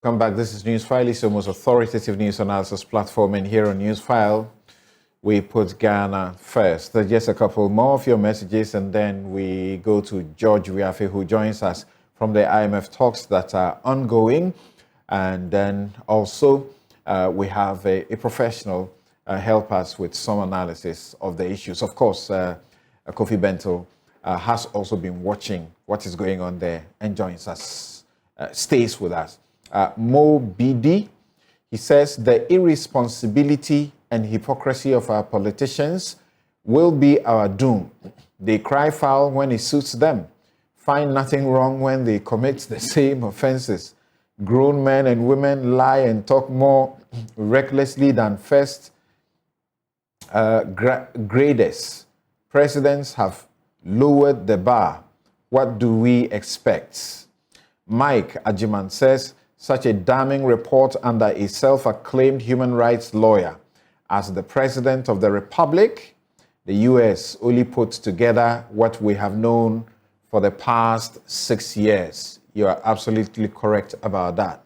Come back. This is Newsfile. It's the most authoritative news analysis platform. And here on Newsfile, we put Ghana first. There's just a couple more of your messages, and then we go to George Wiafe, who joins us from the IMF talks that are ongoing. And then also, we have a professional help us with some analysis of the issues. Of course, Kofi Bento has also been watching what is going on there and joins us, stays with us. Mo BD, he says the irresponsibility and hypocrisy of our politicians will be our doom. They cry foul when it suits them, find nothing wrong when they commit the same offenses. Grown men and women lie and talk more recklessly than first graders. Presidents have lowered the bar. What do we expect? Mike Ajiman says, such a damning report under a self-acclaimed human rights lawyer. As the President of the Republic, the US only puts together what we have known for the past 6 years. You are absolutely correct about that.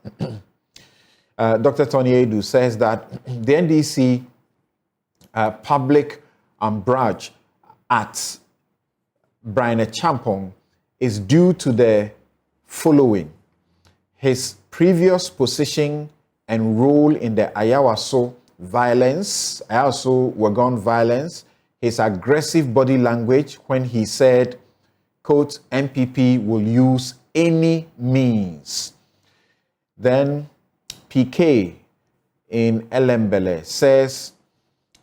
Dr. Tony Edu says that the NDC public umbrage at Brian Champong is due to the following. His previous position and role in the Ayawaso violence, Ayawaso Wagon violence, his aggressive body language when he said, quote, MPP will use any means. Then PK in Elembele says,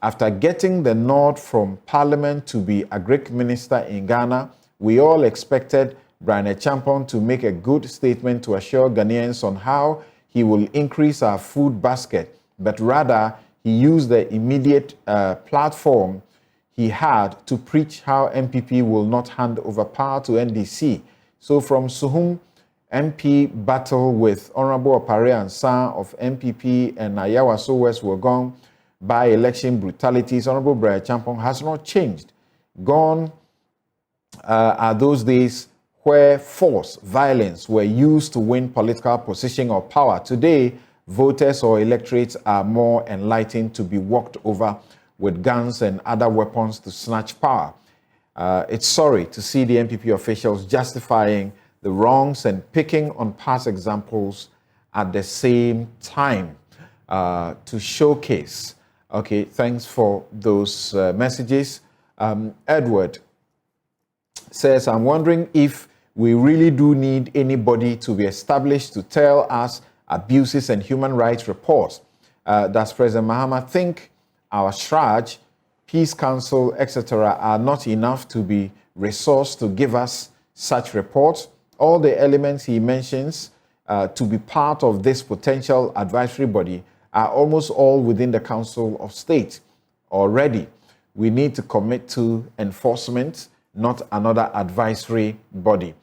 after getting the nod from Parliament to be Agric Minister in Ghana, we all expected Brian Champong to make a good statement to assure Ghanaians on how he will increase our food basket, but rather he used the immediate platform he had to preach how MPP will not hand over power to NDC. So from Suhum, MP battle with Honorable Opare Ansan of MPP and Ayawaso West Wuogon by election brutalities, Honorable Brian Champong has not changed. Gone are those days where force, violence were used to win political position or power. Today, voters or electorates are more enlightened to be walked over with guns and other weapons to snatch power. It's sorry to see the MPP officials justifying the wrongs and picking on past examples at the same time to showcase. Okay, thanks for those messages. Edward says, I'm wondering if we really do need anybody to be established to tell us abuses and human rights reports. Does President Mahama think our Shraj, Peace Council, etc. are not enough to be resourced to give us such reports? All the elements he mentions to be part of this potential advisory body are almost all within the Council of State already. We need to commit to enforcement, not another advisory body.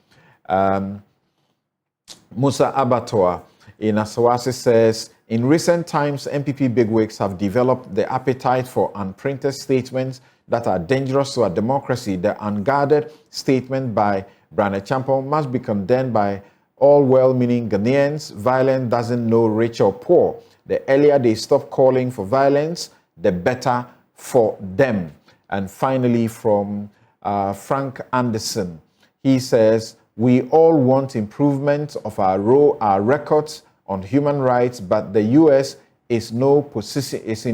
Musa Abatoa in Asawasi says, in recent times, MPP bigwigs have developed the appetite for unprinted statements that are dangerous to our democracy. The unguarded statement by Brian Champong must be condemned by all well-meaning Ghanaians. Violence doesn't know rich or poor. The earlier they stop calling for violence, the better for them. And finally, from Frank Anderson, he says, we all want improvement of our records on human rights, but the U.S. is in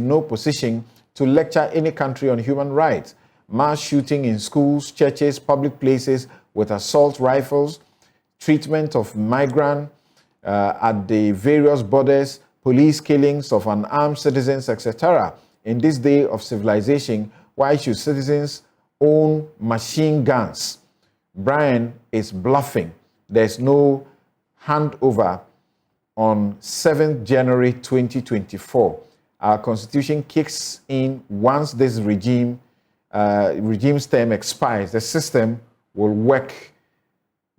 no position to lecture any country on human rights. Mass shooting in schools, churches, public places with assault rifles, treatment of migrants at the various borders, police killings of unarmed citizens, etc. In this day of civilization, why should citizens own machine guns? Brian is bluffing. There's no handover on 7th January 2024. Our constitution kicks in once this regime's term expires. The system will work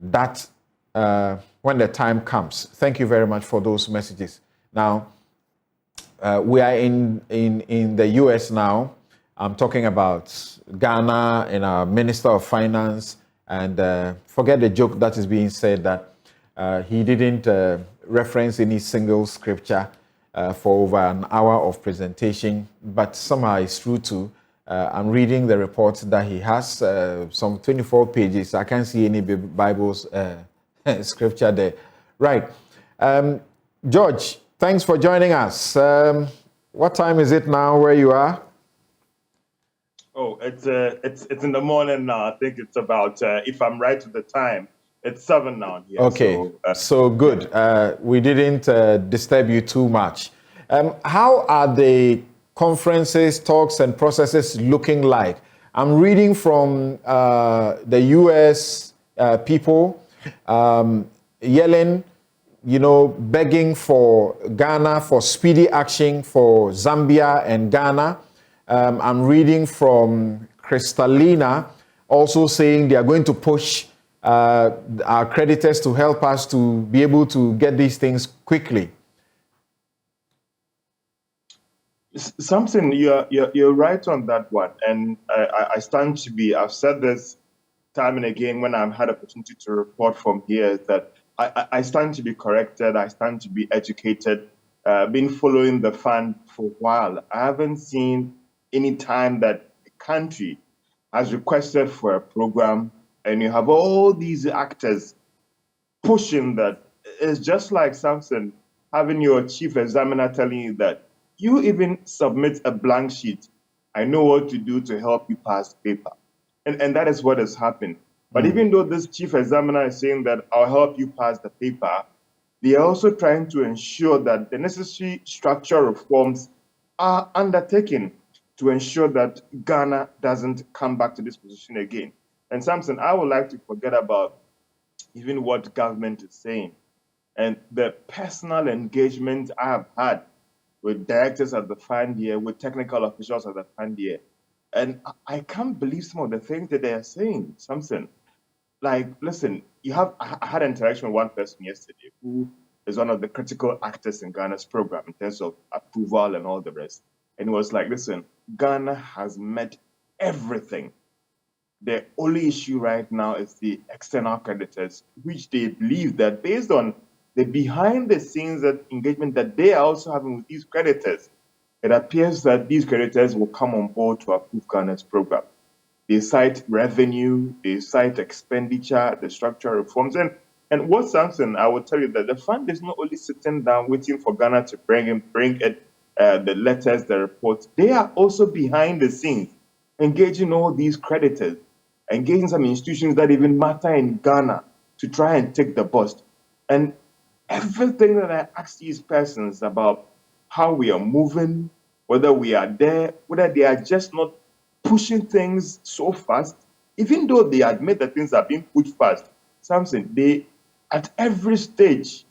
that when the time comes. Thank you very much for those messages. Now, we are in the US now. I'm talking about Ghana and our Minister of Finance. And forget the joke that is being said that he didn't reference any single scripture for over an hour of presentation, but somehow it's true too. I'm reading the report that he has, some 24 pages. I can't see any Bible's scripture there. Right. George, thanks for joining us. What time is it now where you are? Oh, it's in the morning now. I think it's about, if I'm right with the time, it's 7 now here. Okay, so good. We didn't disturb you too much. How are the conferences, talks, and processes looking like? I'm reading from the U.S. People yelling, begging for Ghana for speedy action for Zambia and Ghana. I'm reading from Kristalina also saying they are going to push our creditors to help us to be able to get these things quickly. Something you're right on that one, and I stand to be. I've said this time and again when I've had opportunity to report from here, is that I stand to be corrected. I stand to be educated. Been following the fund for a while. I haven't seen any time that the country has requested for a program, and you have all these actors pushing that. It's just like Samson having your chief examiner telling you that you even submit a blank sheet. I know what to do to help you pass the paper. And that is what has happened. But even though this chief examiner is saying that I'll help you pass the paper, they are also trying to ensure that the necessary structural reforms are undertaken to ensure that Ghana doesn't come back to this position again. And Samson, I would like to forget about even what government is saying and the personal engagement I have had with directors at the fund here, with technical officials at the fund here. And I can't believe some of the things that they are saying, Samson. Like, listen, I had an interaction with one person yesterday who is one of the critical actors in Ghana's program in terms of approval and all the rest. And it was like, listen, Ghana has met everything. The only issue right now is the external creditors, which they believe that based on the behind-the-scenes engagement that they are also having with these creditors, it appears that these creditors will come on board to approve Ghana's program. They cite revenue, they cite expenditure, the structural reforms. And what Samson, I will tell you that the fund is not only sitting down waiting for Ghana to bring it, the letters, the reports. They are also behind the scenes, engaging all these creditors, engaging some institutions that even matter in Ghana to try and take the bust. And everything that I ask these persons about how we are moving, whether we are there, whether they are just not pushing things so fast, even though they admit that things are being pushed fast, Samson, they, at every stage,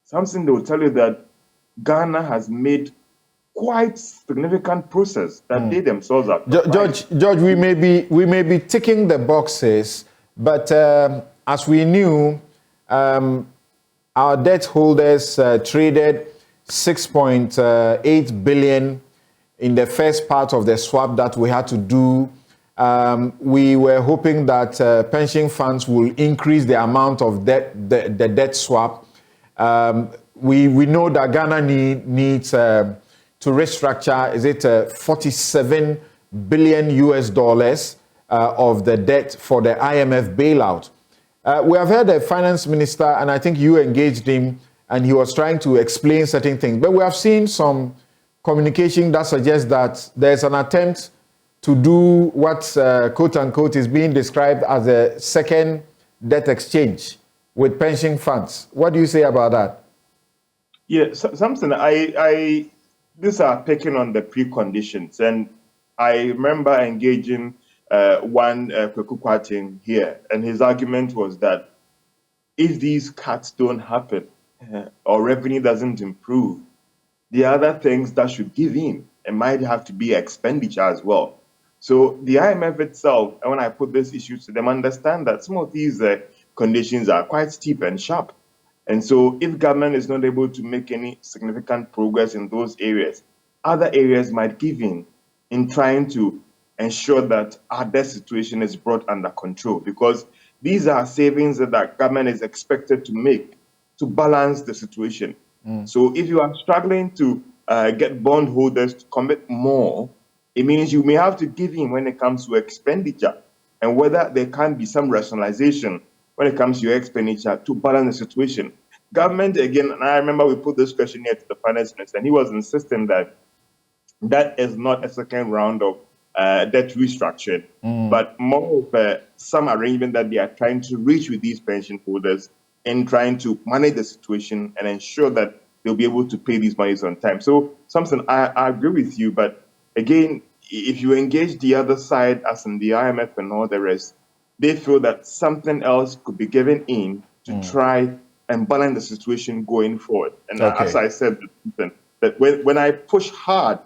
Samson, they will tell you that Ghana has made quite significant process that they themselves are. George, we may be ticking the boxes, but as we knew, our debt holders traded 6.8 billion in the first part of the swap that we had to do. We were hoping that pension funds will increase the amount of debt, the debt swap. We know that Ghana needs to restructure, is it 47 billion US dollars of the debt for the IMF bailout. We have heard the finance minister, and I think you engaged him, and he was trying to explain certain things. But we have seen some communication that suggests that there's an attempt to do what, quote unquote, is being described as a second debt exchange with pension funds. What do you say about that? Yeah, something these are picking on the preconditions, and I remember engaging one Kwekukwating here, and his argument was that if these cuts don't happen or revenue doesn't improve, the other things that should give in, it might have to be expenditure as well. So the IMF itself, and when I put these issues to them, understand that some of these conditions are quite steep and sharp. And so if government is not able to make any significant progress in those areas, other areas might give in trying to ensure that our debt situation is brought under control, because these are savings that the government is expected to make to balance the situation. So if you are struggling to get bondholders to commit more, it means you may have to give in when it comes to expenditure, and whether there can be some rationalization when it comes to your expenditure to balance the situation. Government, again, and I remember we put this question here to the finance minister, and he was insisting that that is not a second round of debt restructuring, but more of some arrangement that they are trying to reach with these pension holders in trying to manage the situation and ensure that they'll be able to pay these monies on time. So, something I agree with you, but again, if you engage the other side, as in the IMF and all the rest, they feel that something else could be given in to try and balance the situation going forward. And as I said, that when I push hard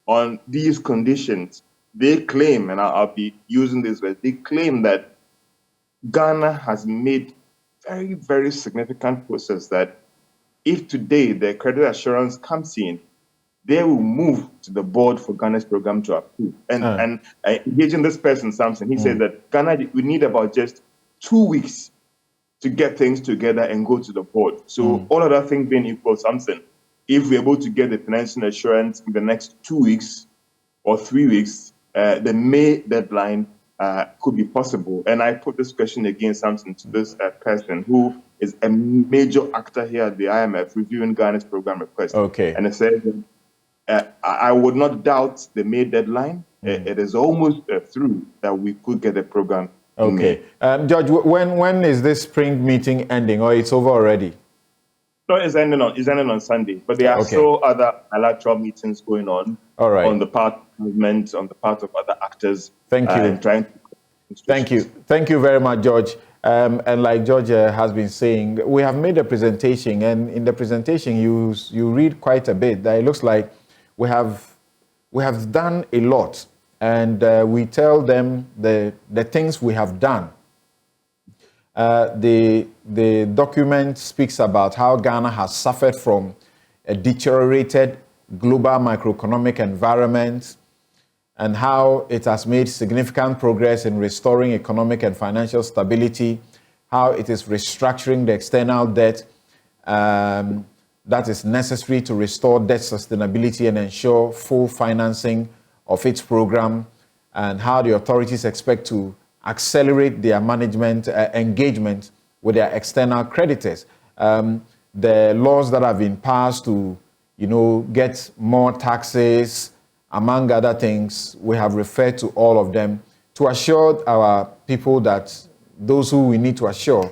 on these conditions, they claim, and I'll be using this word, they claim that Ghana has made very, very significant process that if today the credit assurance comes in, they will move to the board for Ghana's program to approve. And engaging this person, Samson, he said that Ghana, we need about just 2 weeks to get things together and go to the board. So all other things being equal, Samson, if we're able to get the financial assurance in the next 2 weeks or 3 weeks, the May deadline could be possible. And I put this question again, Samson, to this person who is a major actor here at the IMF reviewing Ghana's program request. And I said, I would not doubt the May deadline. It is almost through that we could get the program. George, when is this spring meeting ending, or it's over already? No, it's ending on Sunday, but there are still other bilateral meetings going on. On the part of government, on the part of other actors. Thank you. Thank you very much, George. And like George has been saying, we have made a presentation, and in the presentation you read quite a bit. That it looks like we have done a lot, and we tell them the things we have done. The document speaks about how Ghana has suffered from a deteriorated global macroeconomic environment, and how it has made significant progress in restoring economic and financial stability, how it is restructuring the external debt that is necessary to restore debt sustainability and ensure full financing of its program, and how the authorities expect to accelerate their management engagement with their external creditors. The laws that have been passed to, get more taxes, among other things, we have referred to all of them to assure our people, that those who we need to assure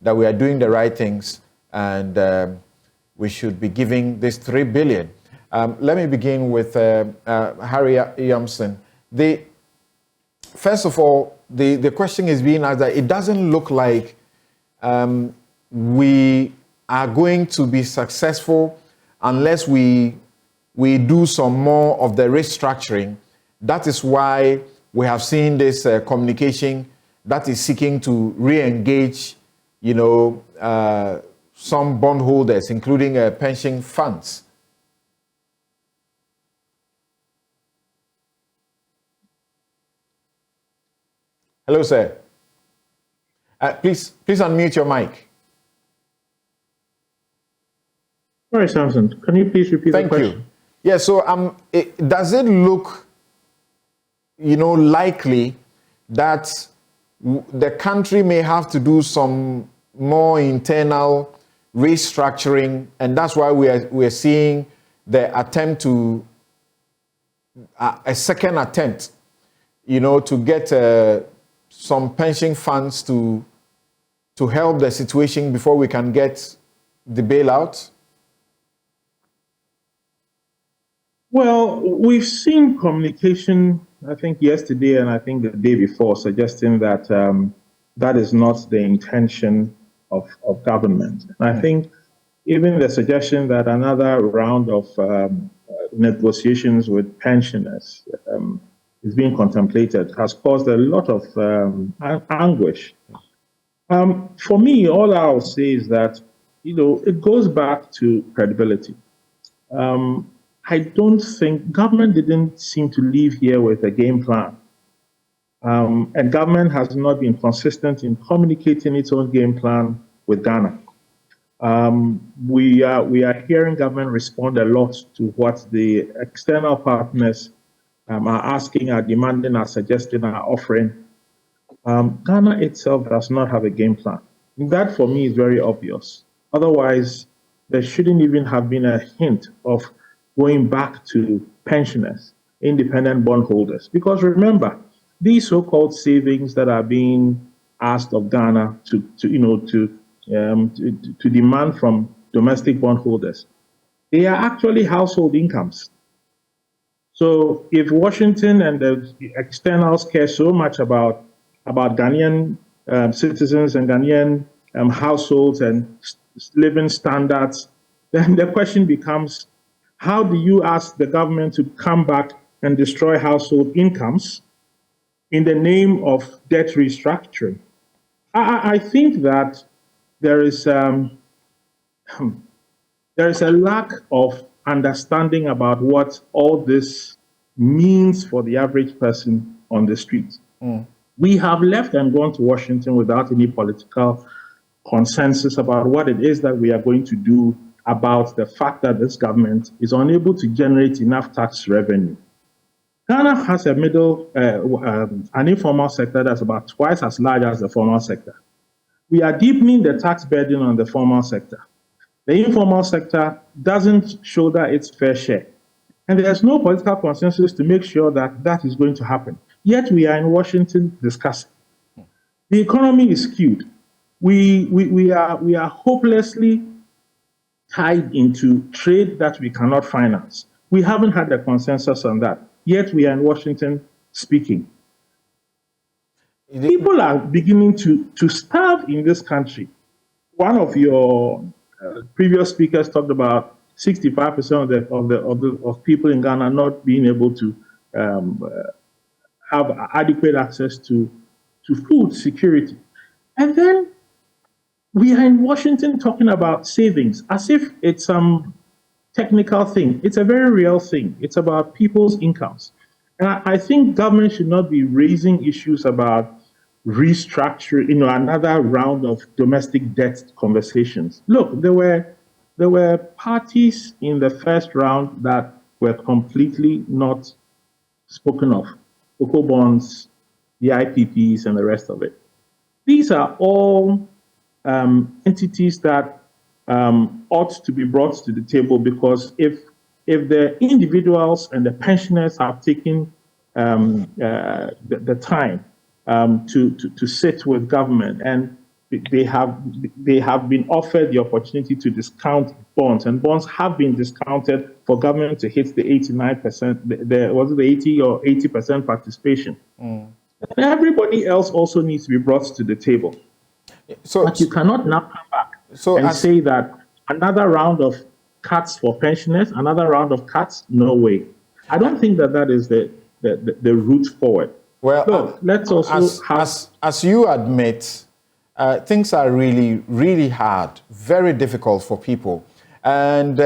that we are doing the right things, and we should be giving this 3 billion. Let me begin with Harry Yamson. First of all, the question is being asked that it doesn't look like we are going to be successful unless we do some more of the restructuring. That is why we have seen this communication that is seeking to re-engage, some bondholders, including pension funds. Hello, sir. Please unmute your mic. Sorry, Samson. Can you please repeat the question? Thank you. Yeah, so does it look, likely that the country may have to do some more internal restructuring, and that's why we're seeing the attempt to a second attempt, to get some pension funds to help the situation before we can get the bailout? Well, we've seen communication, I think yesterday and I think the day before, suggesting that that is not the intention of government. And I think even the suggestion that another round of negotiations with pensioners is being contemplated has caused a lot of anguish. For me, all I'll say is that, it goes back to credibility. I don't think government didn't seem to leave here with a game plan. And government has not been consistent in communicating its own game plan with Ghana. We are hearing government respond a lot to what the external partners are asking, are demanding, are suggesting, are offering. Ghana itself does not have a game plan. That for me is very obvious. Otherwise, there shouldn't even have been a hint of going back to pensioners, independent bondholders. Because remember, these so-called savings that are being asked of Ghana to demand from domestic bondholders, they are actually household incomes. So if Washington and the externals care so much about Ghanaian citizens and Ghanaian households and living standards, then the question becomes, how do you ask the government to come back and destroy household incomes in the name of debt restructuring? I think that there is a lack of understanding about what all this means for the average person on the street. We have left and gone to Washington without any political consensus about what it is that we are going to do about the fact that this government is unable to generate enough tax revenue. Ghana has a an informal sector that's about twice as large as the formal sector. We are deepening the tax burden on the formal sector. The informal sector doesn't shoulder its fair share. And there's no political consensus to make sure that that is going to happen. Yet we are in Washington discussing. The economy is skewed. We are hopelessly tied into trade that we cannot finance. We haven't had a consensus on that. Yet we are in Washington speaking. People are beginning to starve in this country. One of your previous speakers talked about 65% of people in Ghana not being able to have adequate access to food security. And then we are in Washington talking about savings as if it's some technical thing. It's a very real thing. It's about people's incomes. And I think government should not be raising issues about restructuring, another round of domestic debt conversations. Look, there were parties in the first round that were completely not spoken of. Cocoa bonds, the IPPs, and the rest of it. These are all entities that ought to be brought to the table, because if the individuals and the pensioners have taken the time to sit with government, and they have been offered the opportunity to discount bonds, and bonds have been discounted for government to hit the 89%, was it the 80 or 80% participation? And everybody else also needs to be brought to the table. But you cannot now come back and say that another round of cuts for pensioners, another round of cuts, no way. I don't think that is the route forward. Well, look, let's also as you admit, things are really, really hard, very difficult for people. And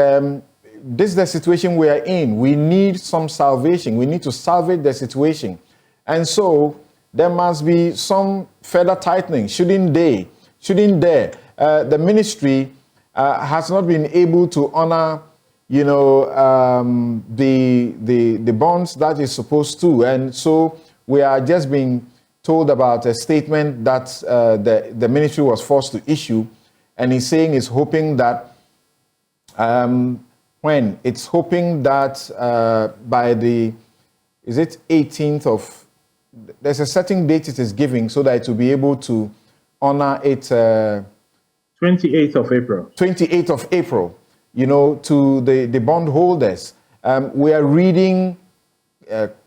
this is the situation we are in. We need some salvation. We need to salvage the situation. And so there must be some further tightening, shouldn't there? The ministry has not been able to honor, the bonds that is supposed to. And so we are just being told about a statement that the ministry was forced to issue, and he's saying he's hoping that by the 18th of, there's a certain date it is giving so that it will be able to honor it. 28th of April. 28th of April, to the bondholders. We are reading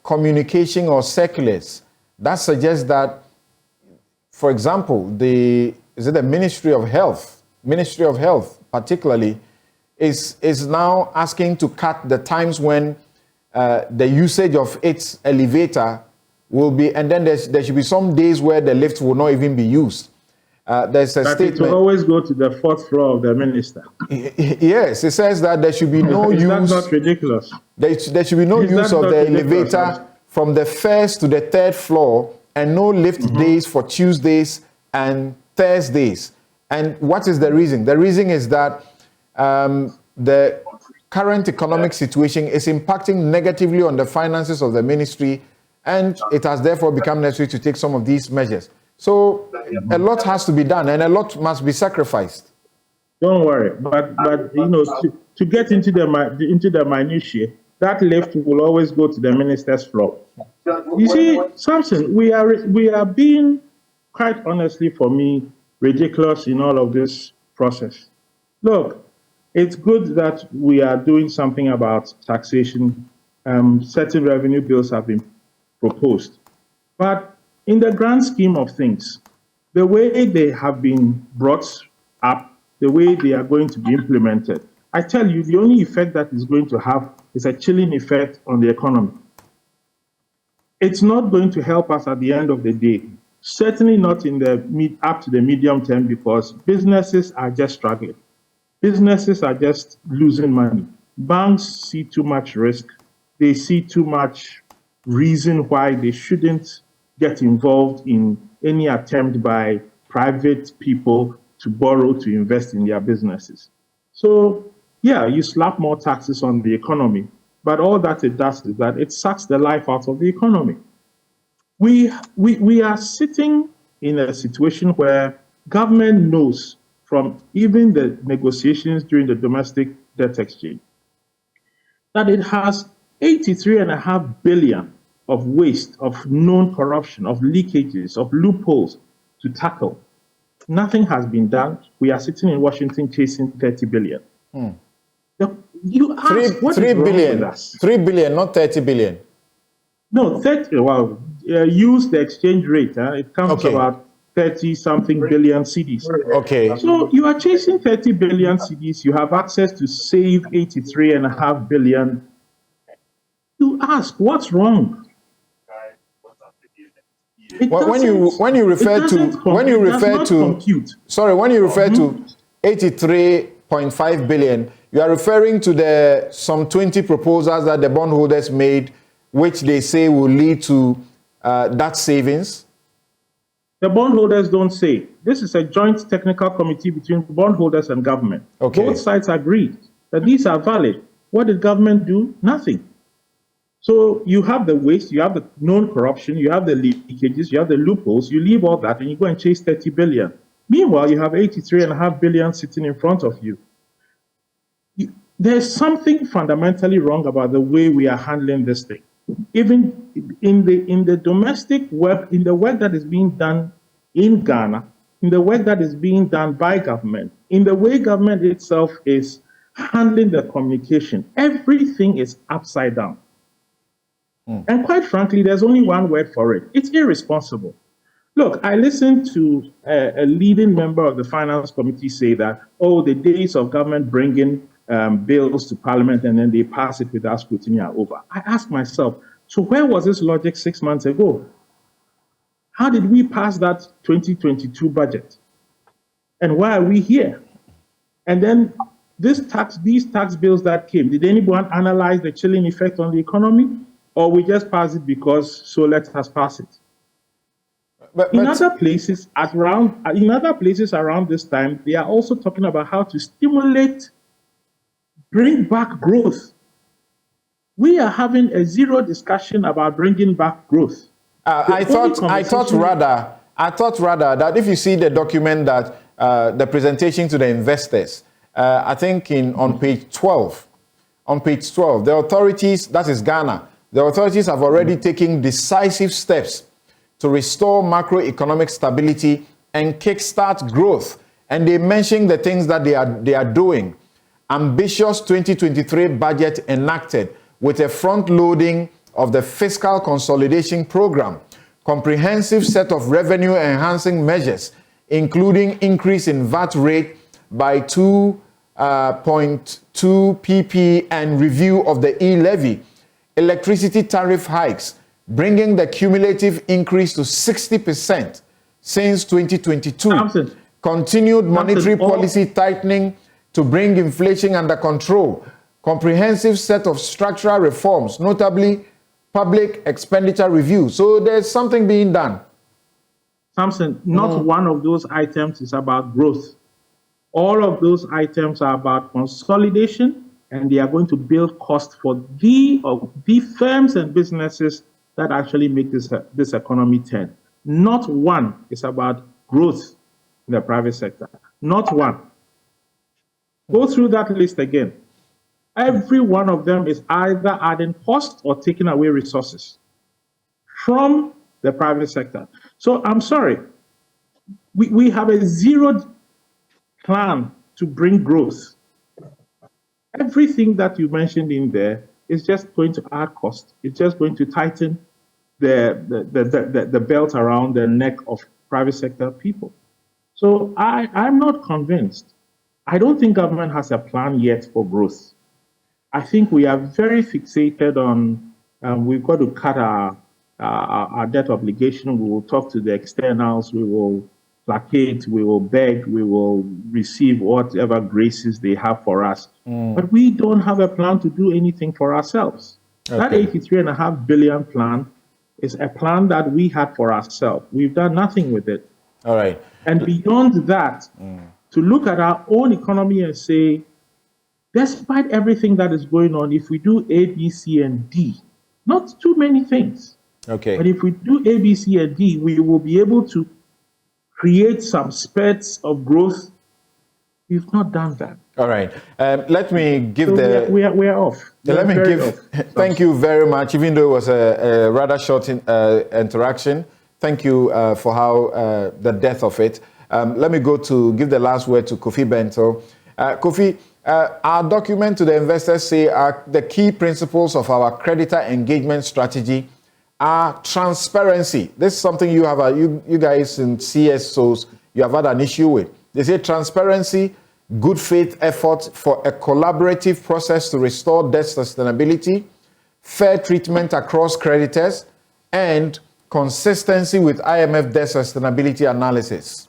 communication or circulars that suggests that, for example, the Ministry of Health particularly, is now asking to cut the times when the usage of its elevator will be, and then there should be some days where the lift will not even be used. There's a statement. It will always go to the fourth floor of the minister. Yes, it says that there should be no use. Is that not ridiculous? There should be no use of the elevator from the first to the third floor, and no lift days for Tuesdays and Thursdays. And what is the reason? The reason is that the current economic situation is impacting negatively on the finances of the ministry, and it has therefore become necessary to take some of these measures. So a lot has to be done, and a lot must be sacrificed. Don't worry, but you know, to get into the minutiae, that lift will always go to the minister's floor. You see, Samson, we are being, quite honestly for me, ridiculous in all of this process. Look, it's good that we are doing something about taxation. Certain revenue bills have been proposed. But in the grand scheme of things, the way they have been brought up, the way they are going to be implemented, I tell you, the only effect that is going to have is a chilling effect on the economy. It's not going to help us at the end of the day. Certainly not in the up to the medium term, because businesses are just struggling. Businesses are just losing money. Banks see too much risk. They see too much reason why they shouldn't get involved in any attempt by private people to borrow to invest in their businesses. So, yeah, you slap more taxes on the economy, but all that it does is that it sucks the life out of the economy. We are sitting in a situation where government knows from even the negotiations during the domestic debt exchange that it has 83.5 billion of waste, of known corruption, of leakages, of loopholes to tackle. Nothing has been done. We are sitting in Washington chasing 30 billion. You ask, what is wrong with us? 3 billion, not 30 billion. No, 30, well, use the exchange rate. It comes to about 30-something billion cedis. Okay. So you are chasing 30 billion cedis. You have access to save 83.5 billion. You ask, what's wrong? When you refer to 83.5 billion, you are referring to the some 20 proposals that the bondholders made, which they say will lead to that savings. The bondholders don't say. This is a joint technical committee between bondholders and government. Okay. Both sides agreed that these are valid. What did government do? Nothing. So you have the waste, you have the known corruption, you have the leakages, you have the loopholes, you leave all that and you go and chase 30 billion. Meanwhile, you have 83.5 billion sitting in front of you. There's something fundamentally wrong about the way we are handling this thing. Even in the domestic work, in the work that is being done in Ghana, in the work that is being done by government, in the way government itself is handling the communication, everything is upside down. And quite frankly, there's only one word for it. It's irresponsible. Look, I listened to a leading member of the finance committee say that, oh, the days of government bringing bills to parliament and then they pass it without scrutiny are over. I asked myself, so where was this logic 6 months ago? How did we pass that 2022 budget? And why are we here? And then these tax bills that came, did anyone analyze the chilling effect on the economy? Or we just pass it because so let us pass it? In other places around this time, they are also talking about how to stimulate, bring back growth. We are having a zero discussion about bringing back growth. I thought rather that if you see the document that the presentation to the investors, I think on page 12, the authorities, that is Ghana, the authorities have already taken decisive steps to restore macroeconomic stability and kickstart growth. And they mention the things that they are doing. Ambitious 2023 budget enacted with a front loading of the fiscal consolidation program, comprehensive set of revenue enhancing measures, including increase in VAT rate by 2.2 pp and review of the e-levy, electricity tariff hikes, bringing the cumulative increase to 60% since 2022. Continued monetary policy tightening to bring inflation under control. Comprehensive set of structural reforms, notably public expenditure review. So there's something being done. Samson, not one of those items is about growth. All of those items are about consolidation, and they are going to build cost for the firms and businesses that actually make this economy turn. Not one is about growth in the private sector. Not one. Go through that list again. Every one of them is either adding cost or taking away resources from the private sector. So I'm sorry, we have a zero plan to bring growth. Everything that you mentioned in there is just going to add cost. It's just going to tighten the belt around the neck of private sector people. So I'm not convinced. I don't think government has a plan yet for growth. I think we are very fixated on we've got to cut our debt obligation. We will talk to the externals. We will placate. We will beg. We will receive whatever graces they have for us. But we don't have a plan to do anything for ourselves. Okay. That 83.5 billion plan is a plan that we had for ourselves. We've done nothing with it. All right. And beyond that, to look at our own economy and say, despite everything that is going on, if we do A, B, C, and D, not too many things. Okay. But if we do A, B, C, and D, we will be able to create some spurts of growth. We've not done that. All right. Let me give we are off. Let me give. Thank you very much. Even though it was a rather short interaction, thank you for how the depth of it. Let me go to give the last word to Kofi Bento. Kofi, our document to the investors say the key principles of our creditor engagement strategy are transparency. This is something you have, you guys in CSOs, you have had an issue with. They say transparency, good faith effort for a collaborative process to restore debt sustainability, fair treatment across creditors, and consistency with IMF debt sustainability analysis.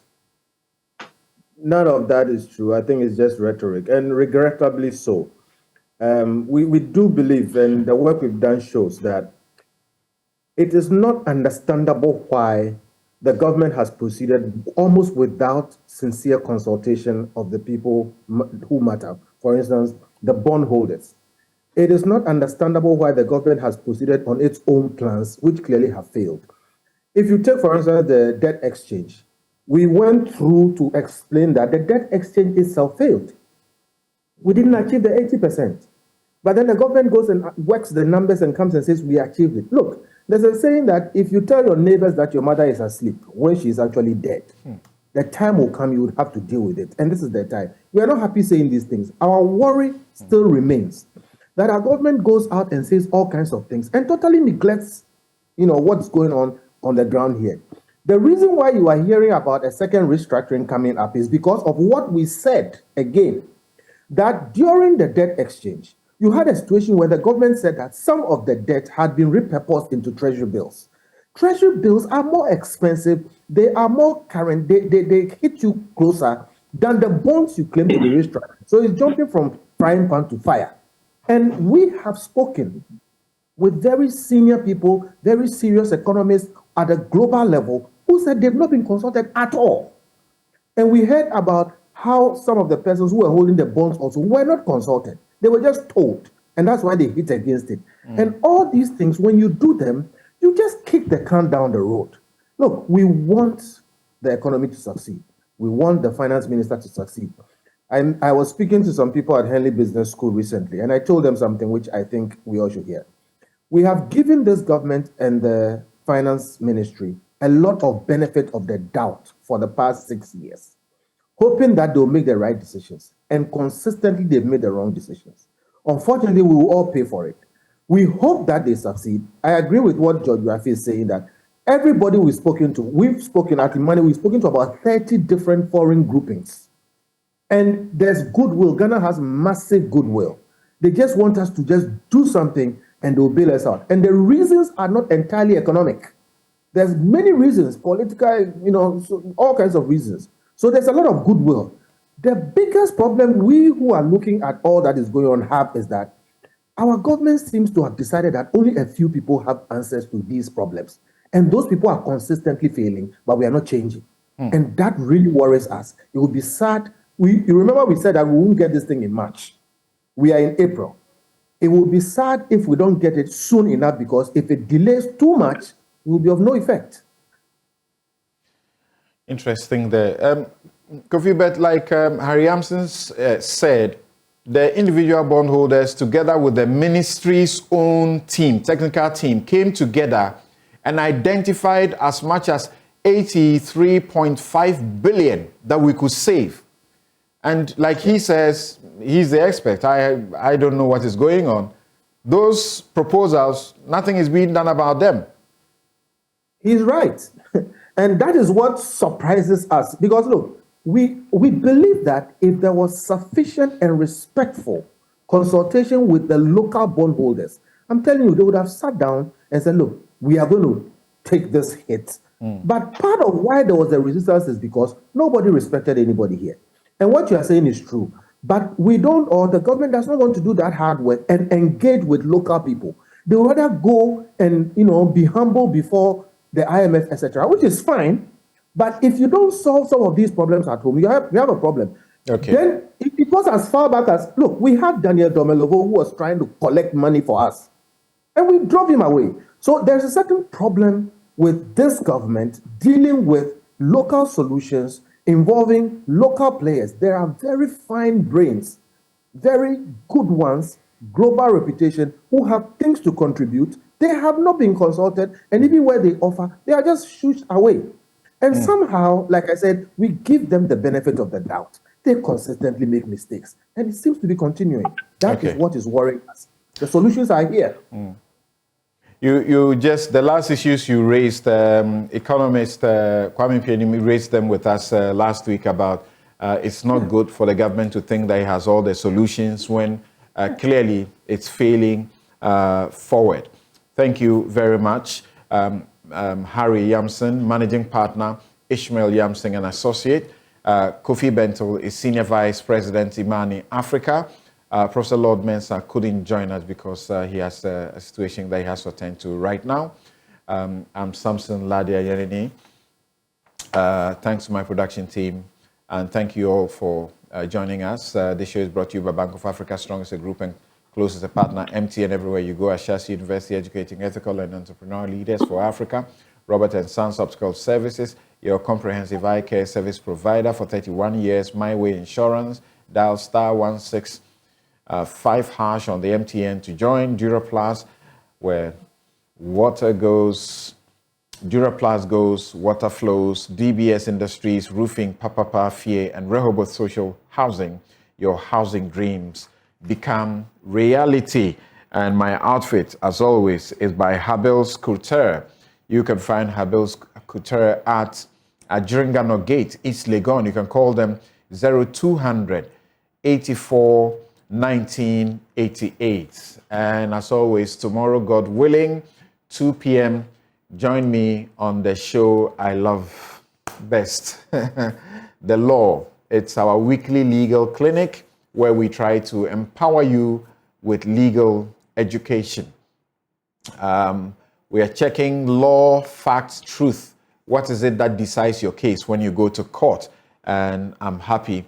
None of that is true. I think it's just rhetoric, and regrettably so. We do believe, and the work we've done shows that it is not understandable why the government has proceeded almost without sincere consultation of the people who matter. For instance, the bondholders. It is not understandable why the government has proceeded on its own plans, which clearly have failed. If you take, for instance, the debt exchange, we went through to explain that the debt exchange itself failed. We didn't achieve the 80%. But then the government goes and works the numbers and comes and says, we achieved it. Look, there's a saying that if you tell your neighbors that your mother is asleep when she is actually dead, the time will come you would have to deal with it. And this is the time. We are not happy saying these things. Our worry still remains that our government goes out and says all kinds of things and totally neglects, what's going on the ground here. The reason why you are hearing about a second restructuring coming up is because of what we said again, that during the debt exchange, you had a situation where the government said that some of the debt had been repurposed into treasury bills. Treasury bills are more expensive. They are more current. They hit you closer than the bonds you claim to be restructured. So it's jumping from frying pan to fire. And we have spoken with very senior people, very serious economists at a global level who said they've not been consulted at all. And we heard about how some of the persons who were holding the bonds also were not consulted. They were just told, and that's why they hit against it. And all these things, when you do them, you just kick the can down the road. Look, we want the economy to succeed. We want the finance minister to succeed. I was speaking to some people at Henley Business School recently, and I told them something which I think we all should hear. We have given this government and the finance ministry a lot of benefit of the doubt for the past 6 years, hoping that they'll make the right decisions. And consistently, they've made the wrong decisions. Unfortunately, we will all pay for it. We hope that they succeed. I agree with what George Rafi is saying, that everybody we've spoken to, we've spoken to about 30 different foreign groupings. And there's goodwill. Ghana has massive goodwill. They just want us to just do something and they'll bail us out. And the reasons are not entirely economic. There's many reasons, political, so all kinds of reasons. So there's a lot of goodwill. The biggest problem we who are looking at all that is going on have is that our government seems to have decided that only a few people have answers to these problems. And those people are consistently failing, but we are not changing. And that really worries us. It would be sad. You remember we said that we won't get this thing in March. We are in April. It will be sad if we don't get it soon enough, because if it delays too much, it will be of no effect. Interesting there. Kofi, but like Harry Yamson said, the individual bondholders, together with the ministry's own team, technical team, came together and identified as much as 83.5 billion that we could save. And like he says, he's the expert. I don't know what is going on. Those proposals, nothing is being done about them. He's right. And that is what surprises us. Because look, we believe that if there was sufficient and respectful consultation with the local bondholders, I'm telling you, they would have sat down and said, look, we are going to take this hit. But part of why there was a resistance is because nobody respected anybody here. And what you are saying is true. But we don't, or the government does not want to do that hard work and engage with local people. They would rather go and, be humble before the IMF, etc., which is fine. But if you don't solve some of these problems at home, we have a problem. Okay. Then it goes as far back as, look, we had Daniel Domelovo who was trying to collect money for us, and we drove him away. So there's a certain problem with this government dealing with local solutions involving local players. There are very fine brains, very good ones, global reputation, who have things to contribute. They have not been consulted, and even where they offer, they are just shooed away. And somehow, like I said, we give them the benefit of the doubt. They consistently make mistakes, and it seems to be continuing. That is what is worrying us. The solutions are here. You just, the last issues you raised, economist Kwame Pianimi raised them with us last week about it's not good for the government to think that it has all the solutions when clearly it's failing forward. Thank you very much. Harry Yamson, Managing Partner, Ishmael Yamson and Associate. Kofi Bentel is Senior Vice President, Imani Africa. Professor Lord Mensah couldn't join us because he has a situation that he has to attend to right now. I'm Samson Ladia Yenini. Thanks to my production team, and thank you all for joining us. This show is brought to you by Bank of Africa, strong as a group and close as a partner. MTN everywhere you go. Ashasi University, educating ethical and entrepreneurial leaders for Africa. Robert and Sons Upscale Services, your comprehensive eye care service provider for 31 years. My Way Insurance. Dial *165# on the MTN to join. Duraplus, where water goes, Duraplus goes, water flows. DBS Industries, roofing, Papapa, Fie, and Rehoboth Social Housing. Your housing dreams become reality. And my outfit, as always, is by Habil's Couture. You can find Habil's Couture at Jiringano Gate, East Legon. You can call them 0200 84 1988. And as always, tomorrow, God willing, 2 p.m., join me on the show I love best, The Law. It's our weekly legal clinic where we try to empower you with legal education. We are checking law, facts, truth. What is it that decides your case when you go to court? And I'm happy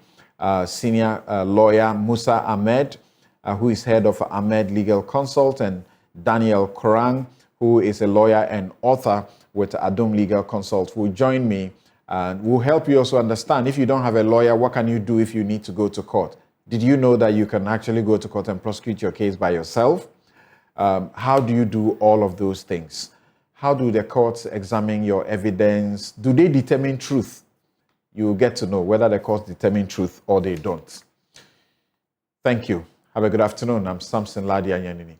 senior lawyer Musa Ahmed, who is head of Ahmed Legal Consult, and Daniel Korang, who is a lawyer and author with Adom Legal Consult, will join me and will help you also understand, if you don't have a lawyer, what can you do if you need to go to court? Did you know that you can actually go to court and prosecute your case by yourself? How do you do all of those things? How do the courts examine your evidence? Do they determine truth? You will get to know whether the courts determine truth or they don't. Thank you. Have a good afternoon. I'm Samson Ladia Yanini.